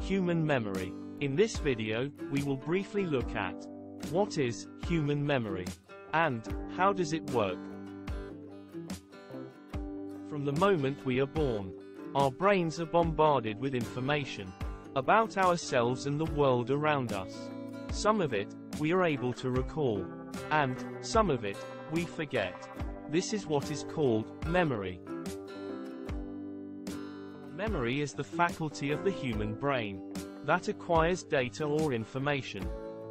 Human memory. In this video, we will briefly look at what is human memory and how does it work. From the moment we are born, our brains are bombarded with information about ourselves and the world around us. Some of it we are able to recall, and some of it we forget. This is what is called memory. Memory is the faculty of the human brain that acquires data or information,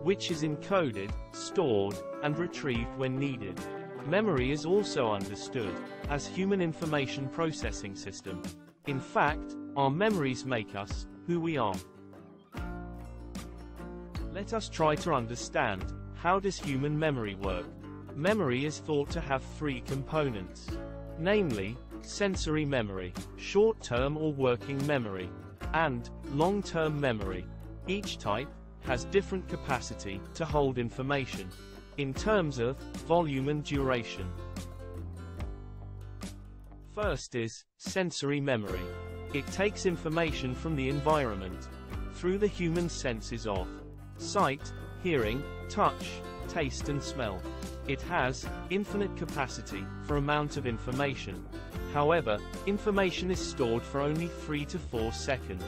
which is encoded, stored, and retrieved when needed. Memory is also understood as human information processing system. In fact, our memories make us who we are. Let us try to understand how does human memory work. Memory is thought to have three components, namely, sensory memory, short-term or working memory, and long-term memory. Each type has different capacity to hold information in terms of volume and duration. First is sensory memory. It takes information from the environment through the human senses of sight, hearing, touch, taste and smell. It has infinite capacity for amount of information. However, information is stored for only 3 to 4 seconds.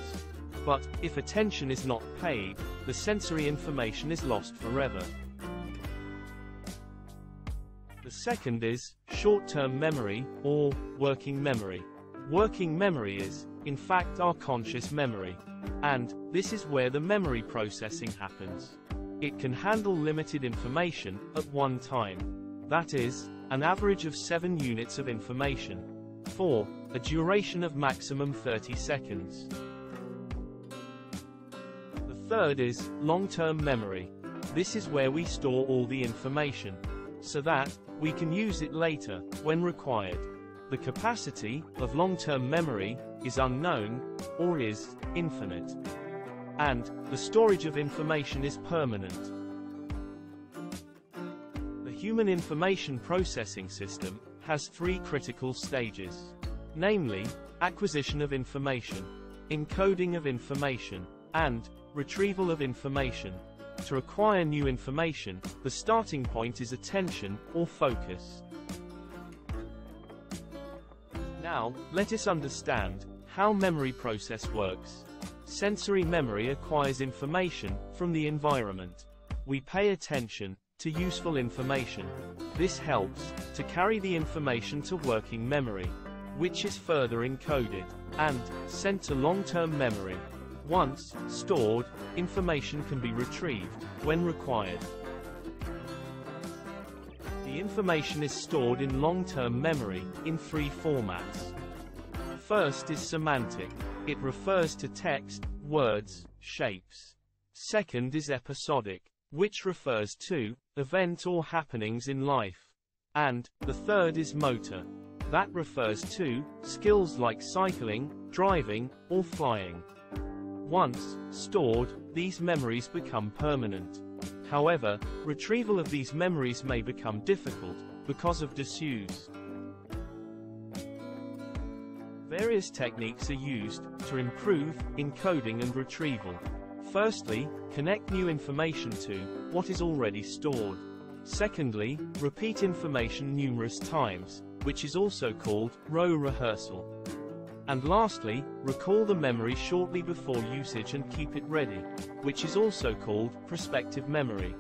But if attention is not paid, the sensory information is lost forever. The second is short-term memory, or working memory. Working memory is, in fact, our conscious memory. And this is where the memory processing happens. It can handle limited information at one time. That is, an average of 7 units of information, for a duration of maximum 30 seconds. The third is long-term memory. This is where we store all the information, so that we can use it later, when required. The capacity of long-term memory is unknown, or is infinite. And the storage of information is permanent. The human information processing system has 3 critical stages, namely, acquisition of information, encoding of information, and retrieval of information. To acquire new information, the starting point is attention, or focus. Now, let us understand how memory process works. Sensory memory acquires information from the environment. We pay attention to useful information. This helps to carry the information to working memory, which is further encoded and sent to long-term memory. Once stored, information can be retrieved when required. The information is stored in long-term memory in 3 formats. First is semantic. It refers to text, words, shapes. Second is episodic, which refers to event or happenings in life. And the third is motor. That refers to skills like cycling, driving, or flying. Once stored, these memories become permanent. However, retrieval of these memories may become difficult because of disuse. Various techniques are used to improve encoding and retrieval. Firstly, connect new information to what is already stored. Secondly, repeat information numerous times, which is also called row rehearsal. And lastly, recall the memory shortly before usage and keep it ready, which is also called prospective memory.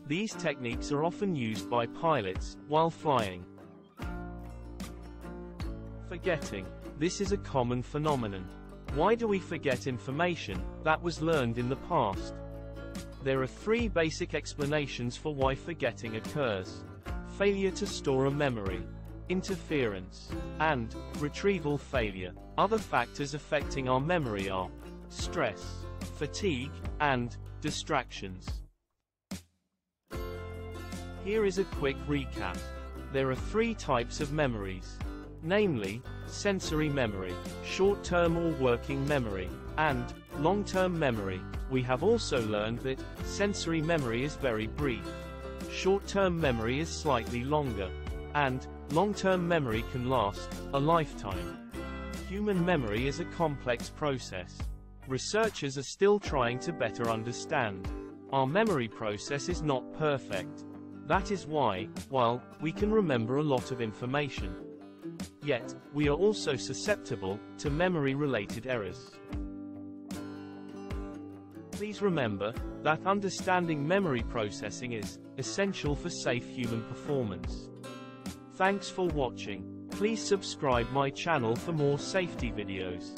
These techniques are often used by pilots while flying. Forgetting. This is a common phenomenon. Why do we forget information that was learned in the past? There are 3 basic explanations for why forgetting occurs: failure to store a memory, interference, and retrieval failure. Other factors affecting our memory are stress, fatigue, and distractions. Here is a quick recap. There are 3 types of memories, namely, sensory memory, short-term or working memory, and long-term memory. We have also learned that sensory memory is very brief, short-term memory is slightly longer, and long-term memory can last a lifetime. Human memory is a complex process. Researchers are still trying to better understand. Our memory process is not perfect. That is why, while we can remember a lot of information, yet we are also susceptible to memory-related errors. Please remember that understanding memory processing is essential for safe human performance. Thanks for watching. Please subscribe my channel for more safety videos.